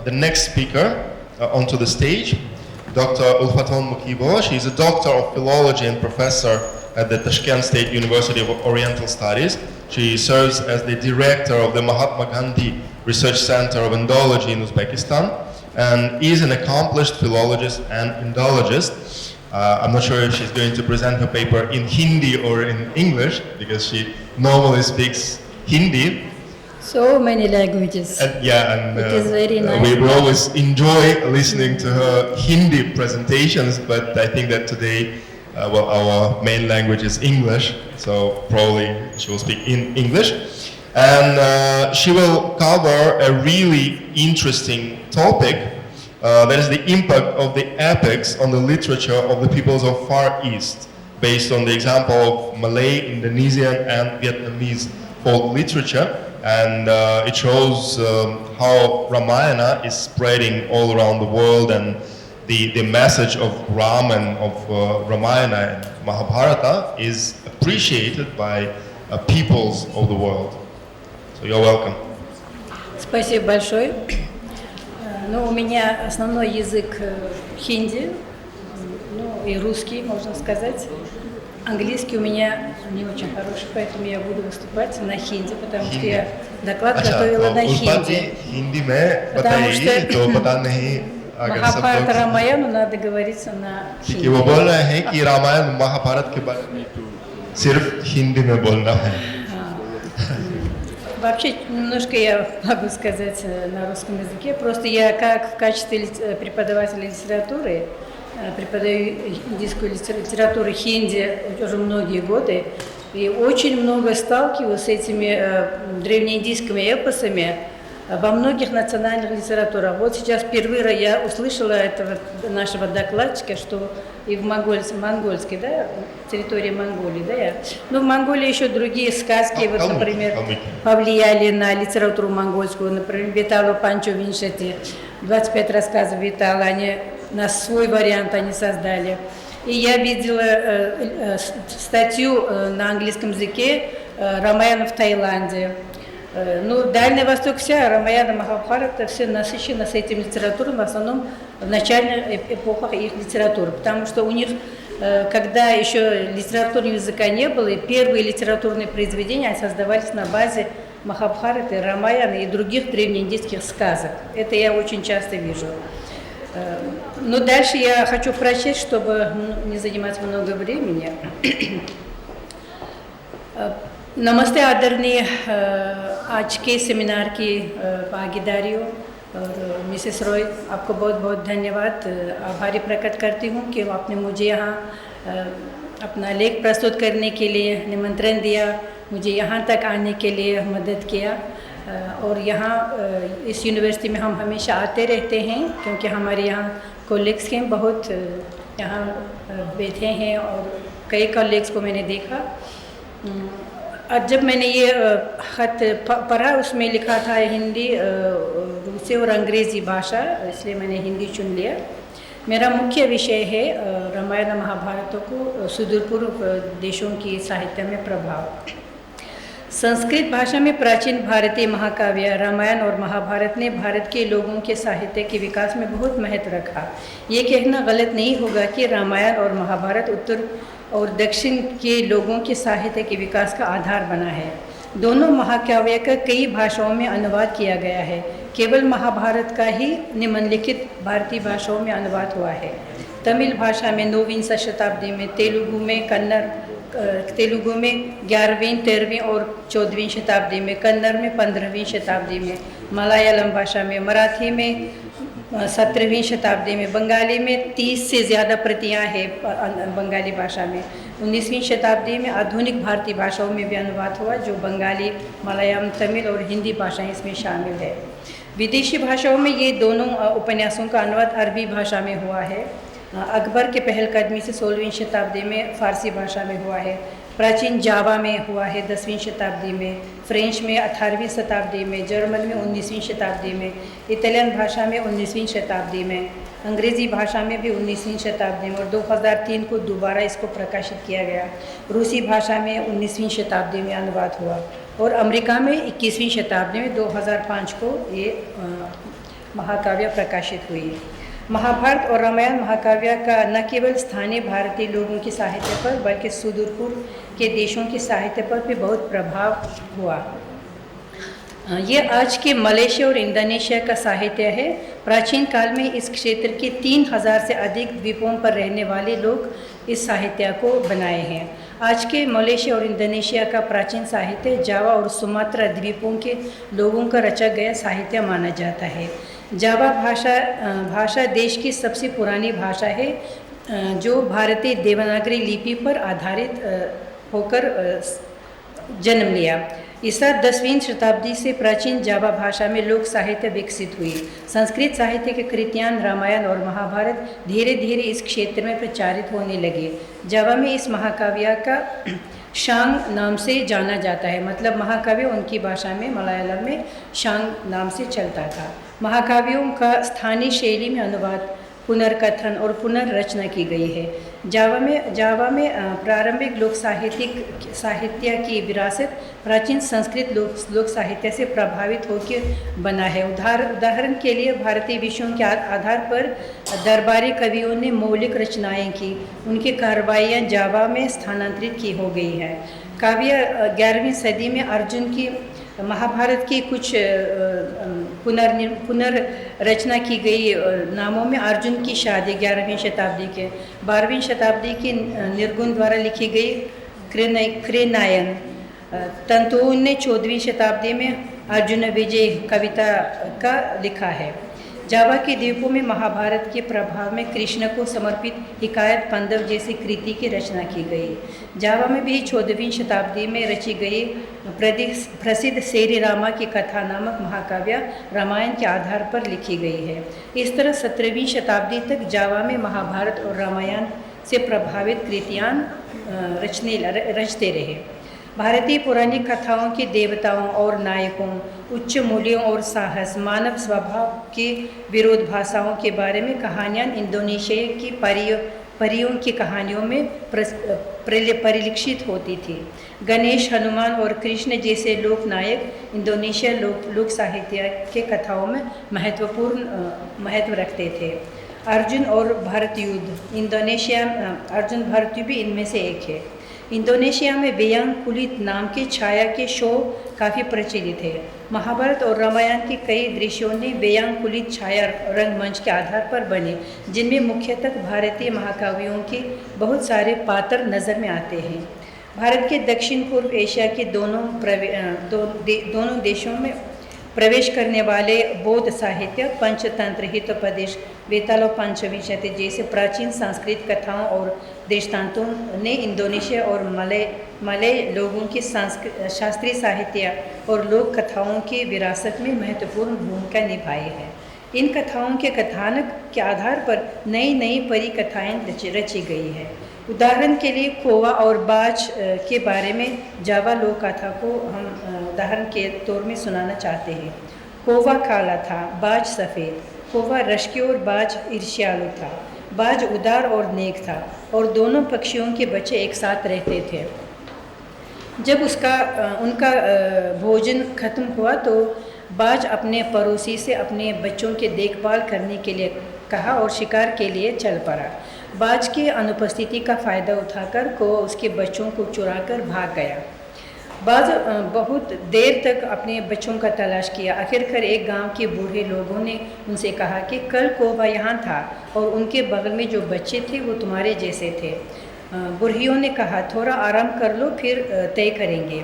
the next speaker onto the stage, Dr. Ulfaton Mukibo. She is a doctor of philology and professor at the Tashkent State University of Oriental Studies. She serves as the director of the Mahatma Gandhi Research Center of Indology in Uzbekistan and is an accomplished philologist and Indologist. I'm not sure if she's going to present her paper in Hindi or in English because she normally speaks Hindi. So many languages. And, it is very nice. We always enjoy listening to her Hindi presentations, but I think that today, our main language is English, so probably she will speak in English. And she will cover a really interesting topic, that is the impact of the epics on the literature of the peoples of Far East, based on the example of Malay, Indonesian, and Vietnamese folk literature. And it shows how Ramayana is spreading all around the world, and the message of Ram and of Ramayana and Mahabharata is appreciated by peoples of the world. So you're welcome. Спасибо большое. Ну, у меня основной язык хинди, ну и русский, можно сказать. Английский у меня не очень хороший, поэтому я буду выступать на хинди, потому что я доклад готовила на хинди. Потому что Махабхарата Рамаяну надо говорить на хинди. वो बोल रहे हैं कि रामायण महाभारत के बारे में सिर्फ हिंदी में बोलना है. Вообще, немножко я могу сказать на русском языке, просто я как в качестве преподавателя литературы преподаю индийскую литературу хинди уже многие годы и очень много сталкиваюсь с этими древнеиндийскими эпосами во многих национальных литературах. Вот сейчас впервые я услышала этого нашего докладчика, что и в монгольской, да, территории Монголии, да, но в Монголии еще другие сказки, вот, например, повлияли на литературу монгольскую, например, Витала Панчо Виншати, 25 рассказов Витала, они на свой вариант они создали. И я видела статью на английском языке Рамаяна в Таиланде. Ну, Дальний Восток вся, Рамаяна, Махабхарата, все насыщены с этим литературой, в основном в начальных эпохах их литературы. Потому что у них, когда еще литературного языка не было, и первые литературные произведения создавались на базе Махабхараты, Рамаяна и других древнеиндийских сказок. Это я очень часто вижу. Но дальше я хочу прочесть, чтобы не занимать много времени. नमस्ते आदरणीय आज के सेमिनार की भागीदारियों और मिसेस रॉय, आपको बहुत बहुत धन्यवाद, आभारी प्रकट करती हूँ कि आपने मुझे यहाँ अपना लेख प्रस्तुत करने के लिए निमंत्रण दिया, मुझे यहाँ तक आने के लिए मदद किया। और यहाँ इस यूनिवर्सिटी में हम हमेशा आते रहते हैं क्योंकि हमारे यहाँ कॉलेग्स हैं, बहुत यहाँ बैठे हैं और कई कॉलेग्स को मैंने देखा। और जब मैंने ये ख़त पढ़ा उसमें लिखा था हिंदी, रूसी और अंग्रेज़ी भाषा, इसलिए मैंने हिंदी चुन लिया। मेरा मुख्य विषय है रामायण महाभारत को सुदूर पूर्व देशों की साहित्य में प्रभाव। संस्कृत भाषा में प्राचीन भारतीय महाकाव्य रामायण और महाभारत ने भारत के लोगों के साहित्य के विकास में बहुत महत्व रखा। ये कहना गलत नहीं होगा कि रामायण और महाभारत उत्तर और दक्षिण के लोगों के साहित्य के विकास का आधार बना है। दोनों महाकाव्य का कई भाषाओं में अनुवाद किया गया है, केवल महाभारत का ही निम्नलिखित भारतीय भाषाओं में अनुवाद हुआ है। तमिल भाषा में 9वीं शताब्दी में, तेलुगु में 11वीं, 13वीं और 14वीं शताब्दी में, कन्नड़ में 15वीं शताब्दी में, मलयालम भाषा में, मराठी में 17वीं शताब्दी में, बंगाली में 30 से ज़्यादा प्रतियां हैं बंगाली भाषा में। 19वीं शताब्दी में आधुनिक भारतीय भाषाओं में भी अनुवाद हुआ, जो बंगाली, मलयालम, तमिल और हिंदी भाषाएं इसमें शामिल है। विदेशी भाषाओं में ये दोनों उपन्यासों का अनुवाद अरबी भाषा में हुआ है। अकबर के पहलकदमी से 16वीं शताब्दी में फ़ारसी भाषा में हुआ है। प्राचीन जावा में हुआ है 10वीं शताब्दी में, फ्रेंच में 18वीं शताब्दी में, जर्मन में 19वीं शताब्दी में, इटालियन भाषा में 19वीं शताब्दी में, अंग्रेज़ी भाषा में भी 19वीं शताब्दी में और 2003 को दोबारा इसको प्रकाशित किया गया। रूसी भाषा में 19वीं शताब्दी में अनुवाद हुआ और अमेरिका में 21वीं शताब्दी में 2005 को ये महाकाव्य प्रकाशित हुई। महाभारत और रामायण महाकाव्य का न केवल स्थानीय भारतीय लोगों की साहित्य पर बल्कि सुदूर पूर्व के देशों की साहित्य पर भी बहुत प्रभाव हुआ। ये आज के मलेशिया और इंडोनेशिया का साहित्य है। प्राचीन काल में इस क्षेत्र के 3000 से अधिक द्वीपों पर रहने वाले लोग इस साहित्य को बनाए हैं। आज के मलेशिया और इंडोनेशिया का प्राचीन साहित्य जावा और सुमात्रा द्वीपों के लोगों का रचा गया साहित्य माना जाता है। जावा भाषा देश की सबसे पुरानी भाषा है, जो भारतीय देवनागरी लिपि पर आधारित होकर जन्म लिया। ईसा 10वीं शताब्दी से प्राचीन जावा भाषा में लोक साहित्य विकसित हुई। संस्कृत साहित्य के कृतियाँ रामायण और महाभारत धीरे धीरे इस क्षेत्र में प्रचारित होने लगे। जावा में इस महाकाव्य का शांग नाम से जाना जाता है, मतलब महाकाव्य उनकी भाषा में मलयालम में शांग नाम से चलता था। महाकाव्यों का स्थानीय शैली में अनुवाद, पुनर्कथन और पुनर्रचना की गई है। जावा में प्रारंभिक लोक साहित्य की विरासत प्राचीन संस्कृत लोक साहित्य से प्रभावित होकर बना है। उदाहरण के लिए भारतीय विषयों के आधार पर दरबारी कवियों ने मौलिक रचनाएं की, उनकी कार्रवाइयाँ जावा में स्थानांतरित की हो गई है। काव्य 11वीं सदी में अर्जुन की महाभारत की कुछ पुनर्रचना की गई नामों में अर्जुन की शादी 11वीं शताब्दी के, 12वीं शताब्दी की निर्गुण द्वारा लिखी गई कृनायन, तंतुओं ने 14वीं शताब्दी में अर्जुन विजय कविता का लिखा है। जावा के द्वीपों में महाभारत के प्रभाव में कृष्ण को समर्पित हिकायत पंदव जैसी कृति की रचना की गई। जावा में भी 14वीं शताब्दी में रची गई प्रसिद्ध सेरी रामा की कथा नामक महाकाव्य रामायण के आधार पर लिखी गई है। इस तरह 17वीं शताब्दी तक जावा में महाभारत और रामायण से प्रभावित कृतियाँ रचते रहे। भारतीय पौराणिक कथाओं के देवताओं और नायकों, उच्च मूल्यों और साहस, मानव स्वभाव के विरोधाभासों के बारे में कहानियाँ इंडोनेशिया की परियों की कहानियों में परिलक्षित होती थी। गणेश, हनुमान और कृष्ण जैसे लोक नायक इंडोनेशिया लोक साहित्य के कथाओं में महत्व रखते थे। अर्जुन और भारत युद्ध, इंडोनेशिया अर्जुन भारत युद्ध भी इनमें से एक है। इंडोनेशिया में वेयांग कुलित नाम के छाया के शो काफ़ी प्रचलित है। महाभारत और रामायण के कई दृश्यों ने वेयांग कुलित छाया रंगमंच के आधार पर बने, जिनमें मुख्यतः भारतीय महाकाव्यों के बहुत सारे पात्र नज़र में आते हैं। भारत के दक्षिण पूर्व एशिया के दोनों देशों में प्रवेश करने वाले बौद्ध साहित्य, पंचतंत्र, हितोपदेश, वेताल पंचविंशति जैसे प्राचीन संस्कृत कथाओं और दृष्टांतों ने इंडोनेशिया और मलय लोगों की शास्त्रीय साहित्य और लोक कथाओं की विरासत में महत्वपूर्ण भूमिका निभाई है। इन कथाओं के कथानक के आधार पर नई नई परिकथाएँ रची गई है। उदाहरण के लिए कौवा और बाज के बारे में जावा लोक कथा को हम उदाहरण के तौर में सुनाना चाहते हैं। कौवा काला था, बाज सफ़ेद। कौवा रश्की और बाज ईर्ष्यालु था। बाज उदार और नेक था और दोनों पक्षियों के बच्चे एक साथ रहते थे। जब उनका भोजन खत्म हुआ तो बाज अपने पड़ोसी से अपने बच्चों की देखभाल करने के लिए कहा और शिकार के लिए चल पड़ा। बाज की अनुपस्थिति का फ़ायदा उठाकर कौवा उसके बच्चों को चुराकर भाग गया। बाज बहुत देर तक अपने बच्चों का तलाश किया। आखिरकार एक गांव के बूढ़े लोगों ने उनसे कहा कि कल कौवा यहाँ था और उनके बगल में जो बच्चे थे वो तुम्हारे जैसे थे। बुढ़ियों ने कहा थोड़ा आराम कर लो, फिर तय करेंगे।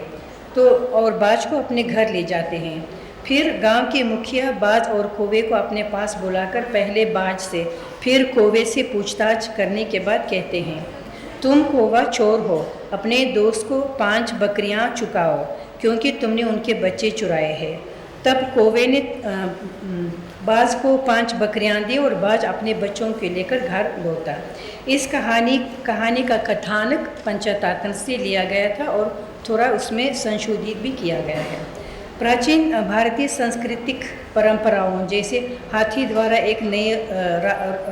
तो और बाज को अपने घर ले जाते हैं। फिर गांव के मुखिया बाज और कौवे को अपने पास बुलाकर पहले बाज से फिर कौवे से पूछताछ करने के बाद कहते हैं, तुम कौवा चोर हो, अपने दोस्त को 5 बकरियां चुकाओ क्योंकि तुमने उनके बच्चे चुराए हैं। तब कौवे ने बाज को 5 बकरियां दी और बाज अपने बच्चों को लेकर घर लौटा। इस कहानी का कथानक पंचतंत्र से लिया गया था और थोड़ा उसमें संशोधित भी किया गया है। प्राचीन भारतीय सांस्कृतिक परंपराओं जैसे हाथी द्वारा एक नए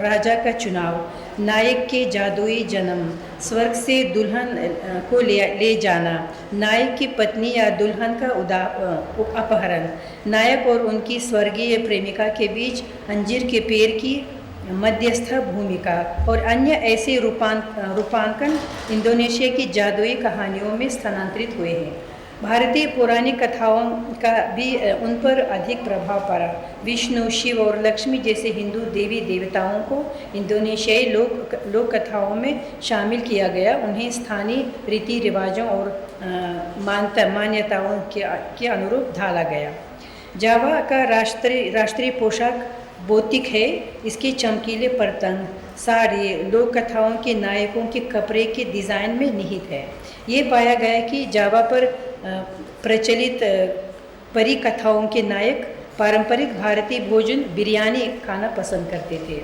राजा का चुनाव, नायक के जादुई जन्म, स्वर्ग से दुल्हन को ले जाना, नायक की पत्नी या दुल्हन का अपहरण, नायक और उनकी स्वर्गीय प्रेमिका के बीच अंजीर के पेड़ की मध्यस्थ भूमिका और अन्य ऐसे रूपांकन इंडोनेशिया की जादुई कहानियों में स्थानांतरित हुए हैं। भारतीय पौराणिक कथाओं का भी उन पर अधिक प्रभाव पड़ा। विष्णु, शिव और लक्ष्मी जैसे हिंदू देवी देवताओं को इंडोनेशियाई लोक कथाओं में शामिल किया गया। उन्हें स्थानीय रीति रिवाजों और मान्यताओं के अनुरूप ढाला गया। जावा का राष्ट्रीय पोशाक बोतिक है। इसके चमकीले पतंग, साड़ी लोक कथाओं के नायकों के कपड़े के डिज़ाइन में निहित है। ये पाया गया कि जावा पर प्रचलित परी कथाओं के नायक पारंपरिक भारतीय भोजन बिरयानी खाना पसंद करते थे।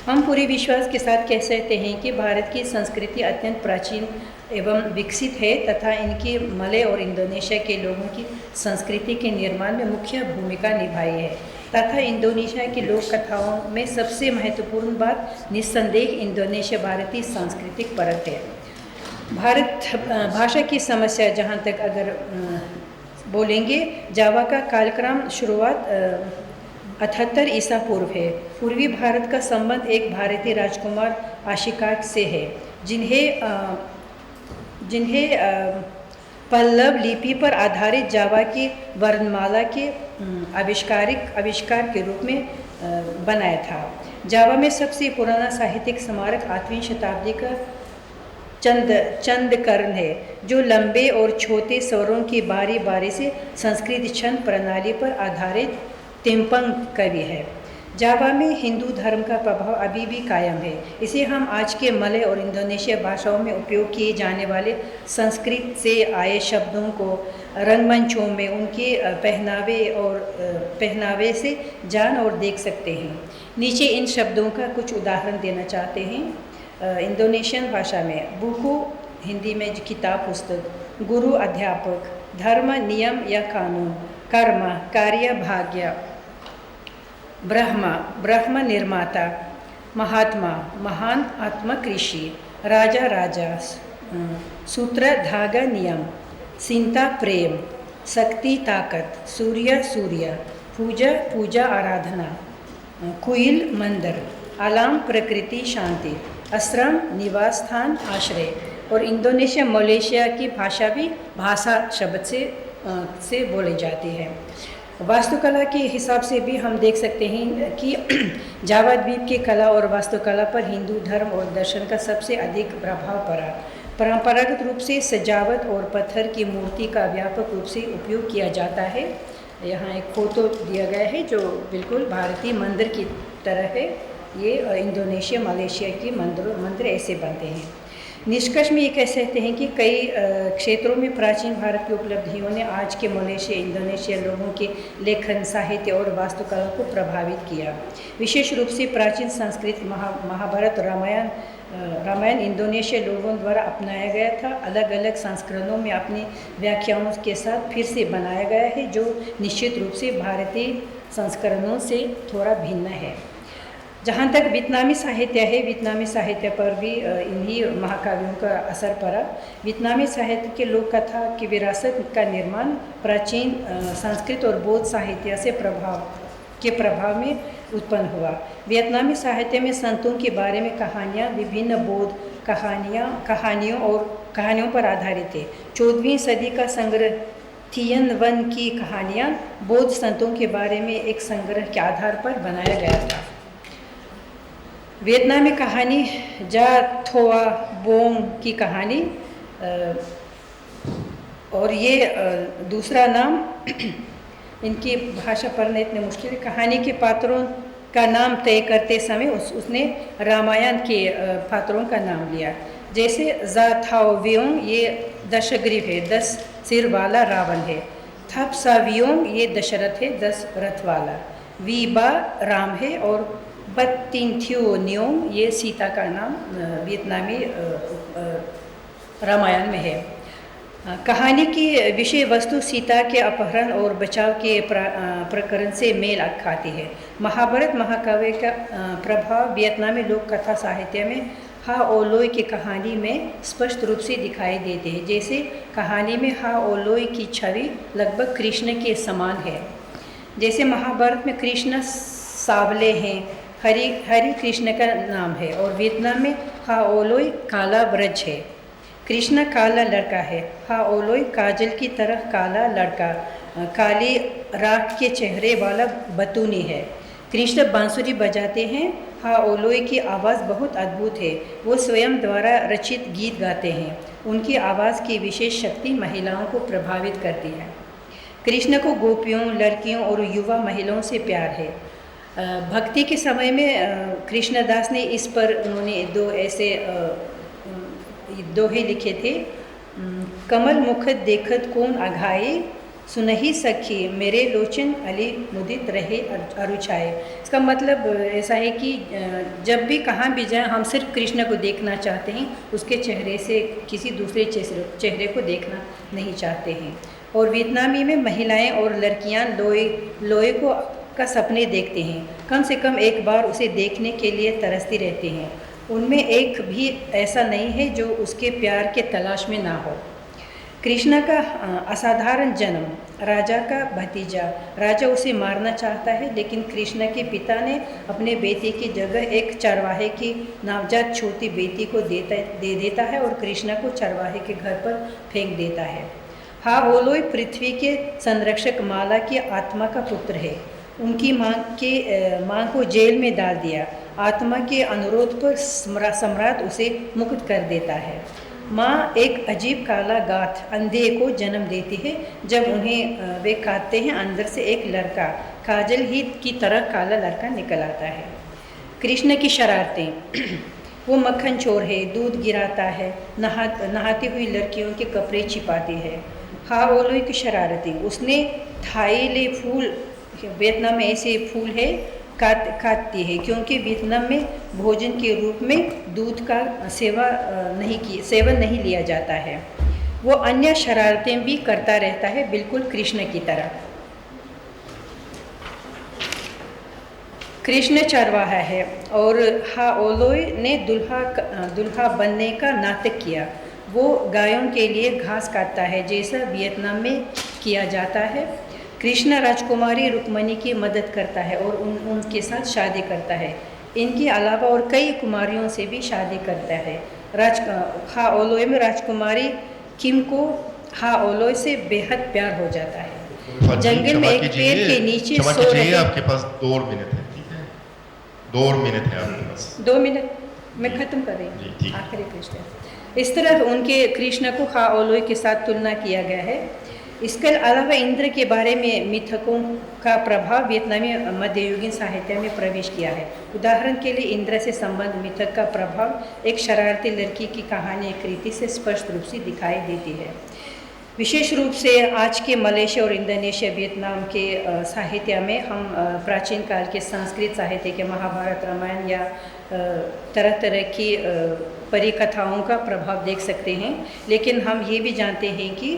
हम पूरे विश्वास के साथ कह सकते हैं कि भारत की संस्कृति अत्यंत प्राचीन एवं विकसित है तथा इनके मलय और इंडोनेशिया के लोगों की संस्कृति के निर्माण में मुख्य भूमिका निभाई है तथा इंडोनेशिया की लोक कथाओं में सबसे महत्वपूर्ण बात निस्संदेह इंडोनेशिया भारतीय सांस्कृतिक परत है। भारत भाषा की समस्या जहाँ तक अगर बोलेंगे, जावा का कालक्रम शुरुआत 78 ईसा पूर्व है। पूर्वी भारत का संबंध एक भारतीय राजकुमार आशिकाट से है जिन्हें पल्लव लिपि पर आधारित जावा की वर्णमाला के आविष्कार के रूप में बनाया था। जावा में सबसे पुराना साहित्यिक स्मारक 8वीं शताब्दी का चंदकर्ण है, जो लंबे और छोटे स्वरों की बारी बारी से संस्कृत छंद प्रणाली पर आधारित तिम्पंग कवि है। जावा में हिंदू धर्म का प्रभाव अभी भी कायम है। इसे हम आज के मलय और इंडोनेशिया भाषाओं में उपयोग किए जाने वाले संस्कृत से आए शब्दों को रंगमंचों में उनके पहनावे से जान और देख सकते हैं। नीचे इन शब्दों का कुछ उदाहरण देना चाहते हैं। इंडोनेशियन भाषा में बुकु, हिंदी में किताब पुस्तक, गुरु अध्यापक, धर्म नियम या कानून, कर्म कार्य भाग्य, ब्रह्म निर्माता, महात्मा महान आत्मा कृषि, राजा राजा, सूत्र धागा नियम, चिंता प्रेम, शक्ति ताकत, सूर्य पूजा आराधना, कुईल मंदिर, अलाम प्रकृति शांति, आश्रम निवास स्थान आश्रय। और इंडोनेशिया मलेशिया की भाषा भी भाषा शब्द से बोली जाती है। वास्तुकला के हिसाब से भी हम देख सकते हैं कि जावा द्वीप की कला और वास्तुकला पर हिंदू धर्म और दर्शन का सबसे अधिक प्रभाव पड़ा। परंपरागत रूप से सजावट और पत्थर की मूर्ति का व्यापक रूप से उपयोग किया जाता है। यहाँ एक फोटो दिया गया है जो बिल्कुल भारतीय मंदिर की तरह है। ये इंडोनेशिया मलेशिया के मंदिर ऐसे बनते हैं। निष्कर्ष में ये कह सकते हैं कि कई क्षेत्रों में प्राचीन भारत की उपलब्धियों ने आज के मलेशिया इंडोनेशिया लोगों के लेखन, साहित्य और वास्तुकला को प्रभावित किया। विशेष रूप से प्राचीन संस्कृत महाभारत रामायण इंडोनेशिया लोगों द्वारा अपनाया गया था। अलग अलग संस्करणों में अपनी व्याख्याओं के साथ फिर से बनाया गया है, जो निश्चित रूप से भारतीय संस्करणों से थोड़ा भिन्न है। जहाँ तक वियतनामी साहित्य है, वियतनामी साहित्य पर भी इन्हीं महाकाव्यों का असर पड़ा। वियतनामी साहित्य के लोक कथा की विरासत का निर्माण प्राचीन संस्कृत और बौद्ध साहित्य से प्रभाव में उत्पन्न हुआ। वियतनामी साहित्य में संतों के बारे में कहानियाँ विभिन्न बौद्ध कहानियों पर आधारित है। 14वीं सदी का संग्रह थियन वन की कहानियाँ बौद्ध संतों के बारे में एक संग्रह के आधार पर बनाया गया था। वियतनामी कहानी जा थोआ बोंग की कहानी, और ये दूसरा नाम इनकी भाषा पढ़ना इतने मुश्किल है। कहानी के पात्रों का नाम तय करते समय उसने रामायण के पात्रों का नाम लिया। जैसे जा थाओ व्योंग ये दशग्रीव है, 10 सिर वाला रावण है। थप सा व्योंग ये दशरथ है, 10 रथ वाला। वीबा राम है और बत्तिंथ्यो न्योंग ये सीता का नाम वियतनामी रामायण में है। कहानी की विषय वस्तु सीता के अपहरण और बचाव के प्रकरण से मेल खाती है। महाभारत महाकाव्य का प्रभाव वियतनामी लोक कथा साहित्य में हा ओ लोई की कहानी में स्पष्ट रूप से दिखाई देते हैं। जैसे कहानी में हा ओ लोई की छवि लगभग कृष्ण के समान है। जैसे महाभारत में कृष्ण सावले हैं, हरि कृष्ण का नाम है, और वियतनाम में हा ओ लोई काला ब्रज है। कृष्ण काला लड़का है, हा ओ लोई काजल की तरह काला लड़का, काली राख के चेहरे वाला बतूनी है। कृष्ण बांसुरी बजाते हैं। हा ओ लोई की आवाज़ बहुत अद्भुत है। वो स्वयं द्वारा रचित गीत गाते हैं। उनकी आवाज़ की विशेष शक्ति महिलाओं को प्रभावित करती है। कृष्ण को गोपियों, लड़कियों और युवा महिलाओं से प्यार है। भक्ति के समय में कृष्णदास ने इस पर उन्होंने दो ऐसे दोहे लिखे थे। कमल मुखत देखत कौन अघाई, सुनही सखी मेरे लोचन अली मुदित रहे अरुछाए। इसका मतलब ऐसा है कि जब भी कहाँ भी जाएं हम सिर्फ कृष्ण को देखना चाहते हैं, उसके चेहरे से किसी दूसरे चेहरे को देखना नहीं चाहते हैं। और वियतनामी में महिलाएं और लड़कियां लोए को का सपने देखते हैं। कम से कम एक बार उसे देखने के लिए तरसती रहती हैं। उनमें एक भी ऐसा नहीं है जो उसके प्यार के तलाश में ना हो। कृष्ण का असाधारण जन्म, राजा का भतीजा। राजा उसे मारना चाहता है, लेकिन कृष्ण के पिता ने अपने बेटे की जगह एक चरवाहे की नवजात छोटी बेटी को दे देता है और कृष्ण को चरवाहे के घर पर फेंक देता है। हा ओ लोई पृथ्वी के संरक्षक माला की आत्मा का पुत्र है। उनकी माँ को जेल में डाल दिया। आत्मा के अनुरोध पर सम्राट उसे मुक्त कर देता है। माँ एक अजीब काला गाठ अंधे को जन्म देती है। जब उन्हें वे काटते हैं, अंदर से एक लड़का काजल ही की तरह काला लड़का निकल आता है। कृष्ण की शरारतें। वो मक्खन चोर है, दूध गिराता है, नहाती हुई लड़कियों के कपड़े छिपाती है। हा ओ लोई की शरारतें। उसने थाई ले फूल, वियतनाम में ऐसे फूल है, काटती है, क्योंकि वियतनाम में भोजन के रूप में दूध का सेवन नहीं लिया जाता है। वो अन्य शरारतें भी करता रहता है, बिल्कुल कृष्ण की तरह। कृष्ण चरवाहा है और हा ओ लोई ने दुल्हा बनने का नाटक किया। वो गायों के लिए घास काटता है, जैसा वियतनाम में किया जाता है। कृष्ण राजकुमारी रुक्मणी की मदद करता है और उनके साथ शादी करता है। इनके अलावा और कई कुमारियों से भी शादी करता है। हा ओ लोई में राजकुमारी किम को हा ओ लोई से बेहद प्यार हो जाता है। जंगल में एक पेड़ के नीचे सो रहे। आपके पास 2 मिनट है, ठीक है? 2 मिनट है आपके पास। 2 मिनट मैं खत्म कर रही हूँ। आखिरी कृष्ण, इस तरह उनके कृष्ण को हा ओ लोई के साथ तुलना किया गया है। इसके अलावा इंद्र के बारे में मिथकों का प्रभाव वियतनामी मध्ययुगीन साहित्य में प्रवेश किया है। उदाहरण के लिए इंद्र से संबंध मिथक का प्रभाव एक शरारती लड़की की कहानी कृति से स्पष्ट रूप से दिखाई देती है। विशेष रूप से आज के मलेशिया और इंडोनेशिया, वियतनाम के साहित्य में हम प्राचीन काल के संस्कृत साहित्य के महाभारत, रामायण या तरह तरह की परिकथाओं का प्रभाव देख सकते हैं। लेकिन हम ये भी जानते हैं कि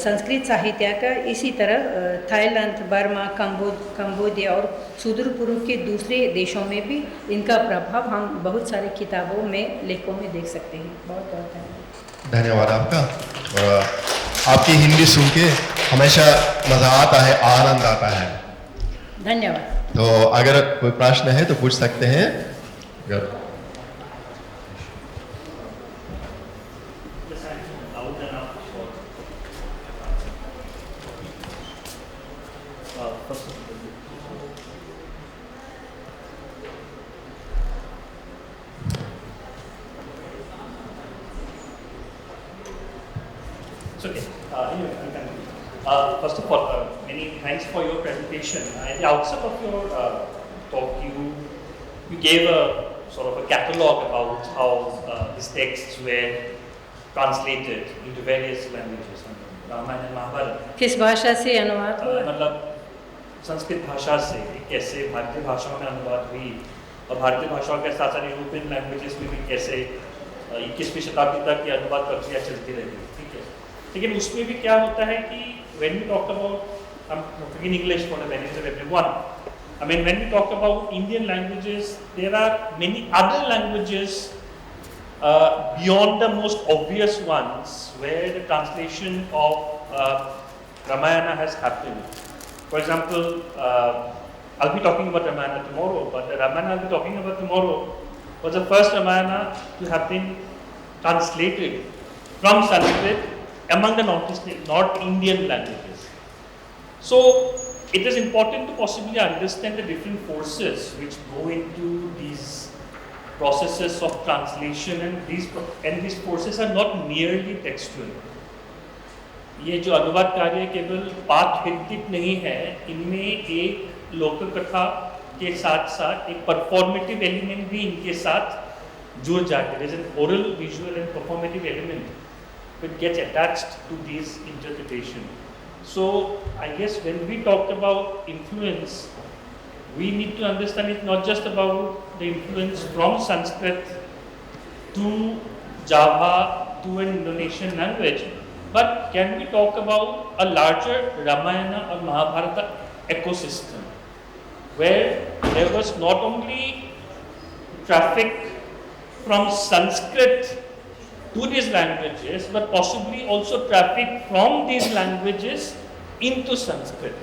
संस्कृत साहित्य का इसी तरह थाईलैंड, बर्मा, कंबोडिया और सुदूर पूर्व के दूसरे देशों में भी इनका प्रभाव हम बहुत सारी किताबों में, लेखों में देख सकते हैं। बहुत बहुत धन्यवाद आपका। और आपकी हिंदी सुन के हमेशा मज़ा आता है, आनंद आता है। धन्यवाद। तो अगर कोई प्रश्न है तो पूछ सकते हैं। अगर First of all, many thanks for your presentation. At the outset of your talk, you gave a sort of a catalogue about how these texts were translated into various languages, Ramayana and Mahabharata. किस भाषा से अनुवाद हुआ? मतलब संस्कृत भाषा से कैसे भारतीय भाषाओं में अनुवाद हुई, और भारतीय भाषाओं के साथ साथ यूरोपियन लैंग्वेजेस में भी कैसे 21वीं शताब्दी तक ये अनुवाद प्रक्रिया चलती रही। ठीक है, लेकिन उसमें भी क्या होता है कि when we talk about, I'm speaking English for the benefit of everyone. I mean, when we talk about Indian languages, there are many other languages beyond the most obvious ones where the translation of Ramayana has happened. For example, I'll be talking about Ramayana tomorrow, but the Ramayana I'll be talking about tomorrow was the first Ramayana to have been translated from Sanskrit among the North Indian languages. So it is important to possibly understand the different forces which go into these processes of translation, and these forces are not merely textual. ये जो अनुवाद कार्य केवल पाठ भित्तिक नहीं है, इनमें एक लोक कथा के साथ साथ एक परफॉर्मेटिव एलिमेंट भी इनके साथ जुड़ जाते हैं. There is an oral, visual and performative element which gets attached to these interpretation. So I guess when we talk about influence, we need to understand it not just about the influence from Sanskrit to Java to an Indonesian language, but can we talk about a larger Ramayana or Mahabharata ecosystem where there was not only traffic from Sanskrit to these languages, but possibly also traffic from these languages into Sanskrit.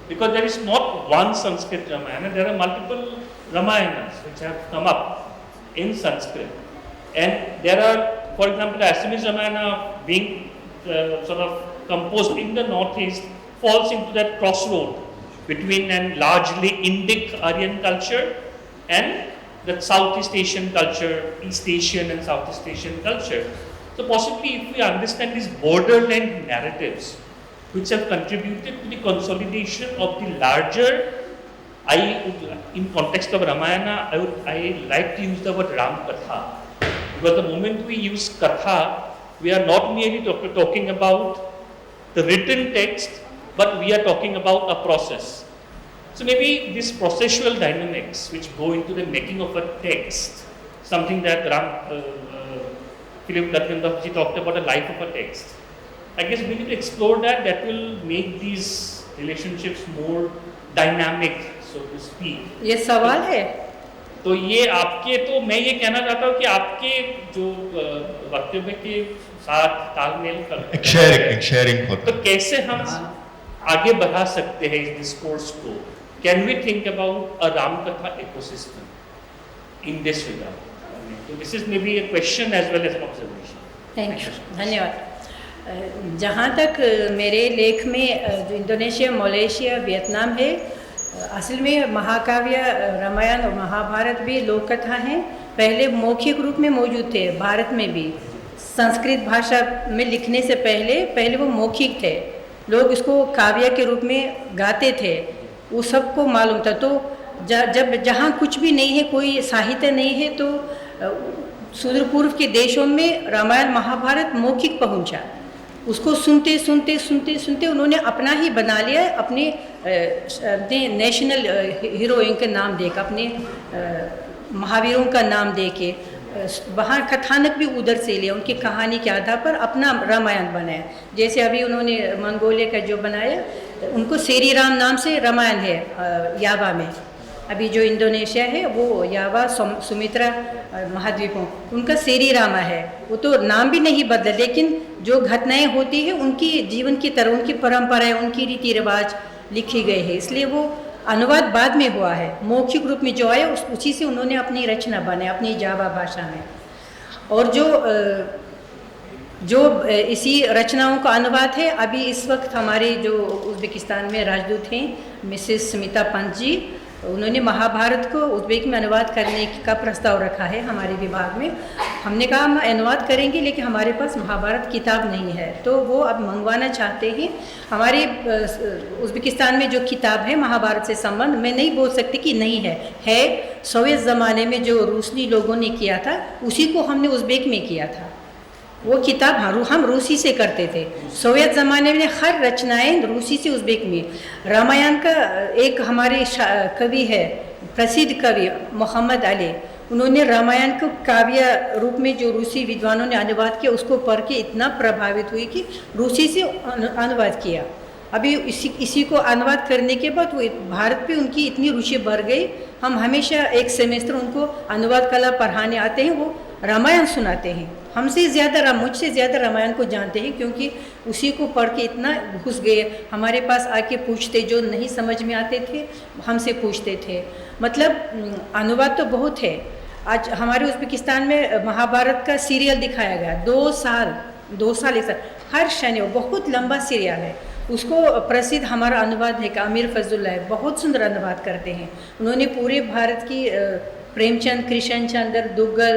Because there is not one Sanskrit Ramayana, there are multiple Ramayanas which have come up in Sanskrit. And there are, for example, the Assamese Ramayana being sort of composed in the northeast falls into that crossroad between an largely Indic Aryan culture and the Southeast Asian culture, East Asian and Southeast Asian culture. So possibly if we understand these borderland narratives which have contributed to the consolidation of the larger, in context of Ramayana, I like to use the word Ram Katha. Because the moment we use Katha, we are not merely talking about the written text, but we are talking about a process. So maybe these processual dynamics which go into the making of a text, something that Philip Latviandovji talked about, the life of a text. I guess we need to explore that. That will make these relationships more dynamic, so to speak. ये सवाल है. तो ये आपके, तो मैं ये कहना चाहता हूँ कि आपके जो वक्तव्य के साथ तालमेल कर sharing तो कैसे हम आगे बढ़ा सकते हैं इस डिस्कोर्स को? Can we think about a Ramkatha ecosystem in this regard? So this is maybe a question as well as an observation. Thank you, धन्यवाद. जहाँ तक मेरे लेख में जो इंडोनेशिया, मलेशिया, वियतनाम है, असल में महाकाव्य रामायण और महाभारत भी लोक कथा हैं. पहले मौखिक रूप में मौजूद थे भारत में भी. संस्कृत भाषा में लिखने से पहले वो मौखिक थे. लोग इसको काव्य के रूप में गाते थे, वो सबको मालूम था. तो जब जहाँ कुछ भी नहीं है, कोई साहित्य नहीं है, तो सुदूर पूर्व के देशों में रामायण महाभारत मौखिक पहुँचा. उसको सुनते सुनते उन्होंने अपना ही बना लिया, अपने नेशनल हीरोइन का नाम देकर, अपने महावीरों का नाम देके, वहाँ कथानक भी उधर से लिया, उनकी कहानी के आधार पर अपना रामायण बनाया. जैसे अभी उन्होंने मंगोलिया का जो बनाया, उनको सेरी राम नाम से रामायण है यावा में. अभी जो इंडोनेशिया है वो यावा सुमित्रा महाद्वीपों, उनका सेरी रामा है. वो तो नाम भी नहीं बदला, लेकिन जो घटनाएं होती है उनकी जीवन की तरह, उनकी परंपराएं, उनकी रीति रिवाज लिखी गई है. इसलिए वो अनुवाद बाद में हुआ है. मौखिक रूप में जो आया उसी से उन्होंने अपनी रचना बनाई अपनी जावा भाषा में. और जो इसी रचनाओं का अनुवाद है, अभी इस वक्त हमारे जो उज़्बेकिस्तान में राजदूत हैं मिसेस स्मिता पंत जी, उन्होंने महाभारत को उज़्बेक में अनुवाद करने का प्रस्ताव रखा है हमारे विभाग में. हमने कहा हम अनुवाद करेंगे, लेकिन हमारे पास महाभारत किताब नहीं है, तो वो अब मंगवाना चाहते हैं. हमारे उज़्बेकिस्तान में जो किताब है महाभारत से संबंध, मैं नहीं बोल सकती कि नहीं है. सोवियत ज़माने में जो रूसी लोगों ने किया था, उसी को हमने उज़्बेक में किया था. वो किताब हम रूसी से करते थे. सोवियत ज़माने में हर रचनाएं रूसी से उज़्बेक में. रामायण का एक हमारे कवि है, प्रसिद्ध कवि मोहम्मद अली, उन्होंने रामायण को काव्य रूप में जो रूसी विद्वानों ने अनुवाद किया उसको पढ़ के इतना प्रभावित हुई कि रूसी से अनुवाद किया। अभी इसी को अनुवाद करने के बाद वो भारत पे उनकी इतनी रुचि बढ़ गई। हम हमेशा एक सेमेस्टर उनको अनुवाद कला पढ़ाने आते हैं, वो रामायण सुनाते हैं। मुझसे ज़्यादा रामायण को जानते हैं, क्योंकि उसी को पढ़ के इतना घुस गए। हमारे पास आके पूछते, जो नहीं समझ में आते थे हमसे पूछते थे। मतलब अनुवाद तो बहुत है। आज हमारे उज़्बेकिस्तान में महाभारत का सीरियल दिखाया गया, 2 साल एक साल, हर शनिवार, बहुत लंबा सीरियल है। उसको प्रसिद्ध हमारा अनुवाद है कि आमिर फजलुल्लाह है, बहुत सुंदर अनुवाद करते हैं। उन्होंने पूरे भारत की प्रेमचंद, कृष्ण चंद्र, दुग्गल,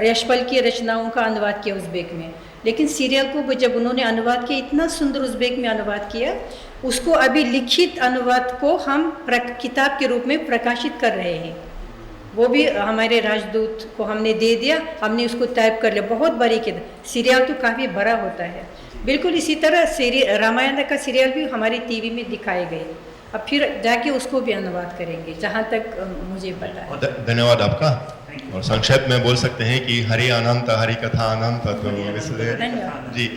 यशपाल की रचनाओं का अनुवाद किया उज़्बेक में। लेकिन सीरियल को जब उन्होंने अनुवाद किया, इतना सुंदर उज़्बेक में अनुवाद किया, उसको अभी लिखित अनुवाद को हम किताब के रूप में प्रकाशित कर रहे हैं। वो भी हमारे राजदूत को हमने दे दिया, हमने उसको टाइप कर लिया। बहुत बड़ी किताब, सीरियल तो काफ़ी बड़ा होता है। बिल्कुल इसी तरह रामायण का सीरियल भी हमारी टीवी में दिखाए गए। अब फिर जाके उसको भी अनुवाद करेंगे, जहाँ तक मुझे पता है। धन्यवाद आपका। और संक्षेप में बोल सकते हैं कि हरि अनंत, हरि कथा अनंत। तो इसलिए धन्यवाद जी।